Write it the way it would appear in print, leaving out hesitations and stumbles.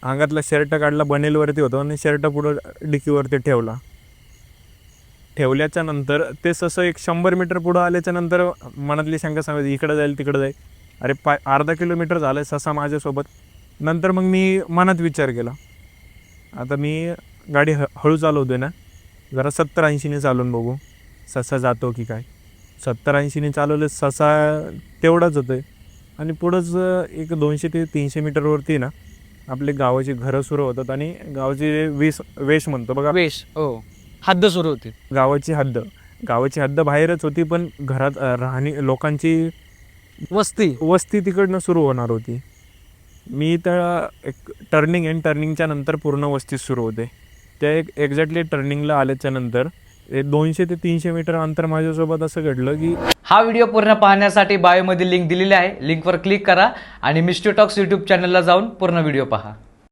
अंगातला shirt काढला, बनेलवरती होतो आणि शर्ट पुढं डिकीवरती ठेवल्याच्या नंतर ते ससं एक 100 मीटर पुढं आल्याच्या नंतर मनातली शंका सांगायची इकडं जाईल तिकडं जाईल. अरे अर्धा किलोमीटर झालं ससा माझ्यासोबत. नंतर मग मी मनात विचार केला, आता मी गाडी हळू चालवतोय ना, जरा 70-80ने चालवून बघू ससा जातो की काय. 70-80ने चालवले ससा तेवढाच होतोय. आणि पुढंच एक 200 ते 300 मीटरवरती ना आपले गावाची घरं सुरू होतात आणि गावाची वेश म्हणतो बघा, वेश, हो, हद्द सुरू होती. गावाची हद्द बाहेरच होती, पण घरात राहणी लोकांची वस्ती तिकडनं सुरू होणार होती. मी त्या एक टर्निंगच्या नंतर पूर्ण वस्ती सुरू होते. त्या एक्झॅक्टली टर्निंगला आल्याच्या नंतर 200 ते 300 मीटर अंतर माझ्यासोबत असं घडलं की हा व्हिडिओ पूर्ण पाहण्यासाठी बायोमध्ये लिंक दिलेली आहे, लिंकवर क्लिक करा आणि मिस्टर टॉक्स यूट्यूब चॅनलला जाऊन पूर्ण व्हिडिओ पहा.